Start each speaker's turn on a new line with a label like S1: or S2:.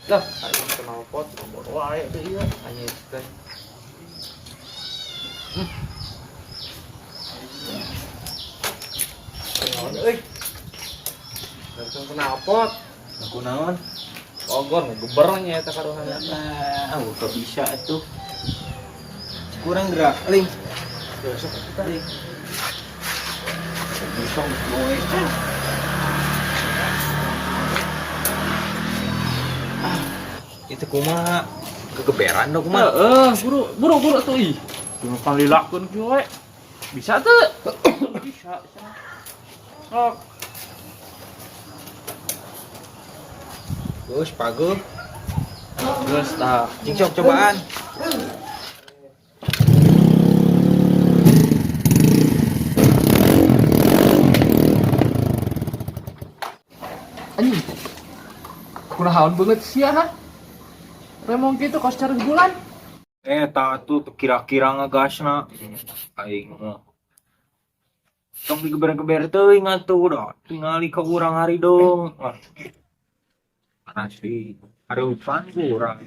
S1: Dah, ayo kenal pot nomor wae teh ieu anjing teh. Naon euy? Langsung kenal pot.
S2: Aku naon?
S1: Ogor ngegeber nya eta karuhana.
S2: Nah, gak bisa tuh. Kurang gerak, Ling.
S1: Besok kita
S2: Ling. Bisa boy. Itu kumaha? Kegeberan dong kumaha?
S1: buru tuh ih. Cuma kali lakukan kieu we. Bisa tuh. Bisa. Oh,
S2: Gus, pageuh.
S1: geus tah.
S2: Cincok cobaan.
S1: Anjing. Kunaon banget sia ha. Remong gitu kos cari bulan.
S2: Tak tuh kira-kira ngegasna. Aing mah. Tong digeber-geber teuing atuh dah. Tingali ka urang hari dong. Asli. Hareupan urang.